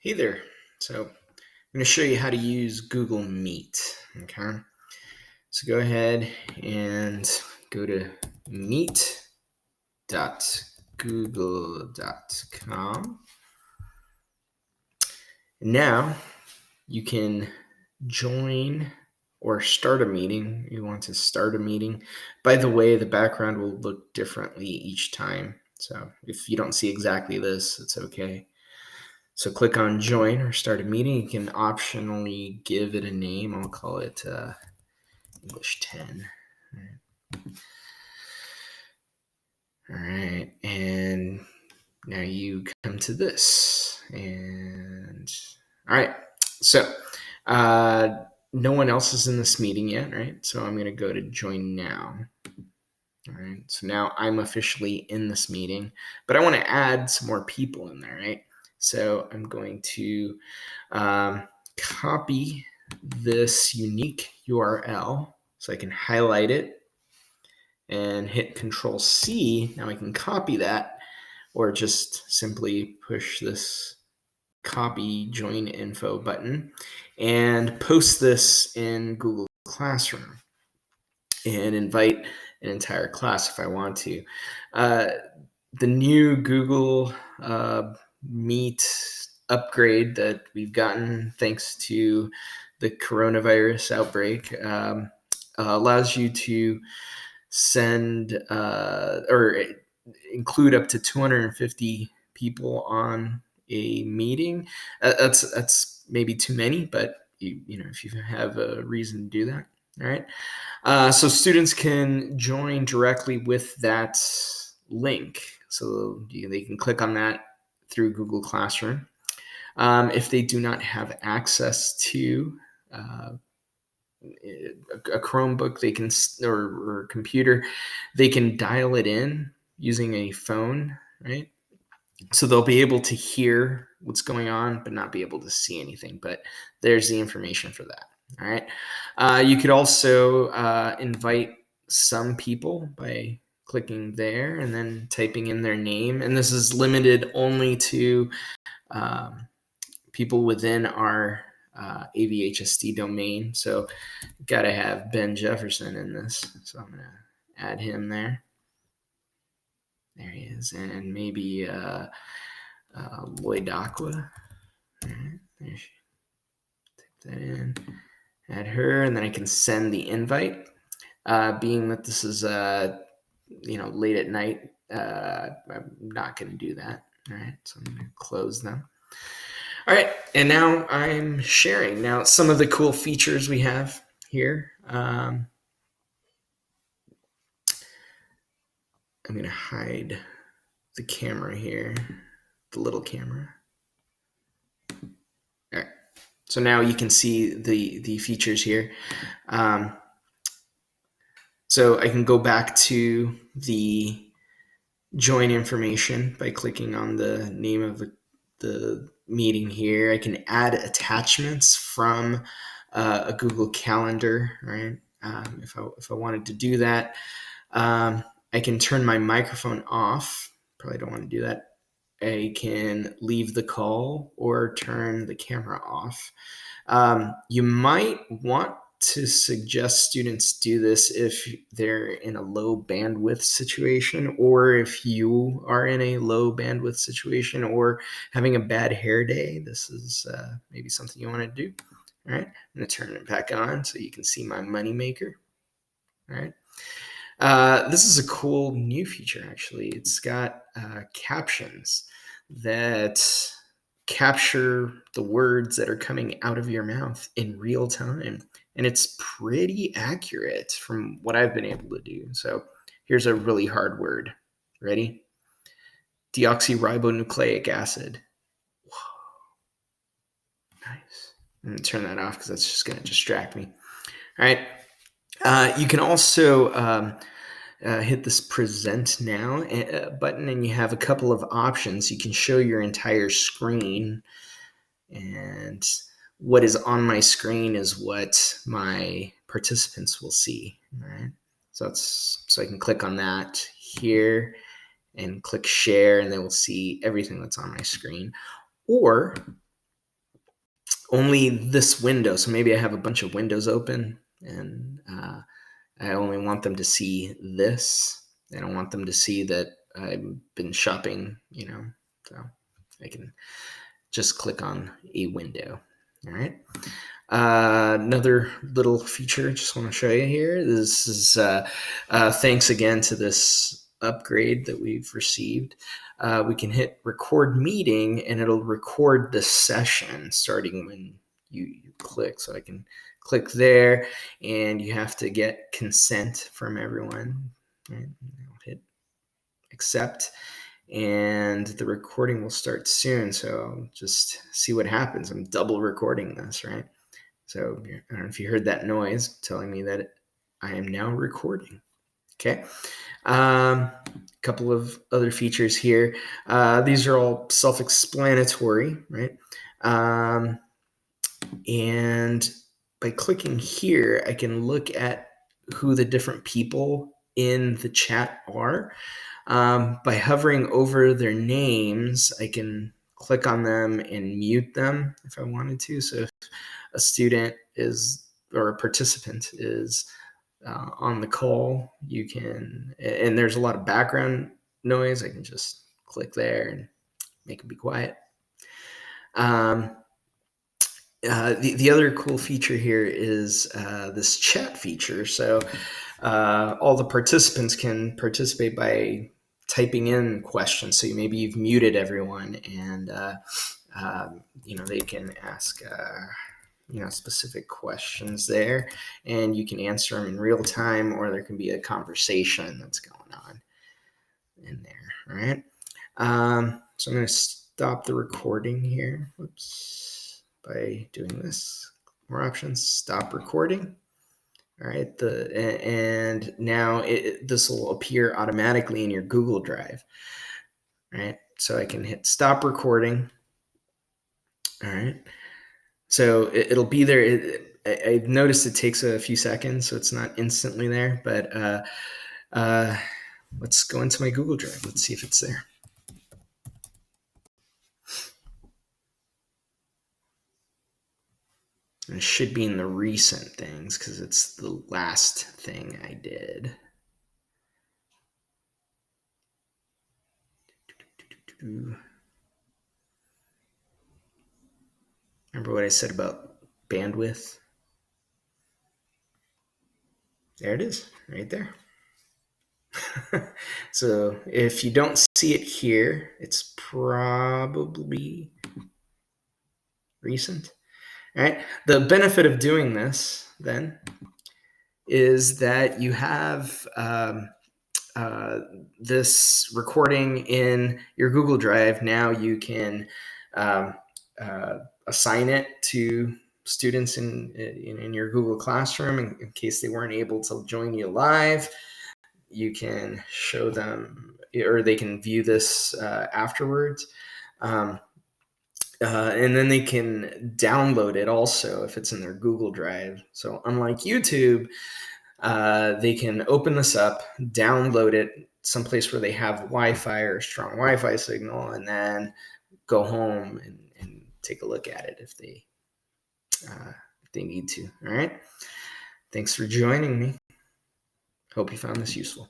Hey there. So I'm going to show you how to use Google Meet. Okay. So go ahead and go to meet.google.com. Now you can join or start a meeting. You want to start a meeting. By the way, the background will look differently each time. So if you don't see exactly this, it's okay. So click on join or start a meeting. You can optionally give it a name. I'll call it English 10. All right. And now you come to this. And all right. So no one else is in this meeting yet, right? So I'm going to go to join now. All right. So now I'm officially in this meeting, but I want to add some more people in there, right? So I'm going to copy this unique URL so I can highlight it and hit Control C. Now I can copy that or just simply push this copy join info button and post this in Google Classroom and invite an entire class if I want to. The new Google Meet upgrade that we've gotten thanks to the coronavirus outbreak allows you to send or include up to 250 people on a meeting. That's maybe too many, but you know if you have a reason to do that. All right. So students can join directly with that link. So they can click on that through Google Classroom. If they do not have access to a Chromebook, they can or computer, they can dial it in using a phone, right? So they'll be able to hear what's going on, but not be able to see anything. But there's the information for that. All right. You could also invite some people by clicking there and then typing in their name. And this is limited only to people within our AVHSD domain. So got to have Ben Jefferson in this. So I'm going to add him there. There he is. And maybe Lloyd Aqua. All right, there she. Type that in. Add her, and then I can send the invite. Being that this is late at night, I'm not going to do that. All right, so I'm going to close them. All right, and now I'm sharing. Now some of the cool features we have here. I'm going to hide the camera here, the little camera. All right. So now you can see the features here. So I can go back to the join information by clicking on the name of the meeting here. I can add attachments from a Google Calendar, right? If I wanted to do that, I can turn my microphone off. Probably don't want to do that. I can leave the call or turn the camera off. You might want to suggest students do this if they're in a low bandwidth situation, or if you are in a low bandwidth situation or having a bad hair day. This is maybe something you want to do. All right, I'm going to turn it back on so you can see my moneymaker. All right. This is a cool new feature, actually. It's got captions that capture the words that are coming out of your mouth in real time. And it's pretty accurate from what I've been able to do. So here's a really hard word. Ready? Deoxyribonucleic acid. Whoa. Nice. I'm going to turn that off because that's just going to distract me. All right. You can also hit this present now button, and you have a couple of options. You can show your entire screen, and what is on my screen is what my participants will see. All right. So I can click on that here and click share, and they will see everything that's on my screen. Or only this window. So maybe I have a bunch of windows open and I only want them to see this. I don't want them to see that I've been shopping, so I can just click on a window. All right. Another little feature I just want to show you here. This is thanks again to this upgrade that we've received. We can hit record meeting and it'll record the session starting when you click. So I can click there and you have to get consent from everyone. Right? I'll hit accept and the recording will start soon. So just see what happens. I'm double recording this, right? So I don't know if you heard that noise telling me that I am now recording. Okay. Couple of other features here. These are all self-explanatory, right? And by clicking here, I can look at who the different people in the chat are. By hovering over their names, I can click on them and mute them if I wanted to. So if a student is or a participant is on the call, you can, and there's a lot of background noise, I can just click there and make it be quiet. The other cool feature here is this chat feature. So all the participants can participate by typing in questions. So maybe you've muted everyone, and they can ask specific questions there, and you can answer them in real time, or there can be a conversation that's going on in there. All right. So I'm going to stop the recording here. Whoops. By doing this, more options, stop recording. All right, and now this will appear automatically in your Google Drive. All right, so I can hit stop recording. All right, so it'll be there. I've noticed it takes a few seconds, so it's not instantly there. But let's go into my Google Drive. Let's see if it's there. And it should be in the recent things because it's the last thing I did. Remember what I said about bandwidth? There it is, right there. So if you don't see it here, it's probably recent. All right. The benefit of doing this then is that you have this recording in your Google Drive. Now you can assign it to students in your Google Classroom in case they weren't able to join you live. You can show them, or they can view this afterwards. And then they can download it also if it's in their Google Drive. So unlike YouTube, they can open this up, download it someplace where they have Wi-Fi or a strong Wi-Fi signal, and then go home and take a look at it if they need to. All right. Thanks for joining me. Hope you found this useful.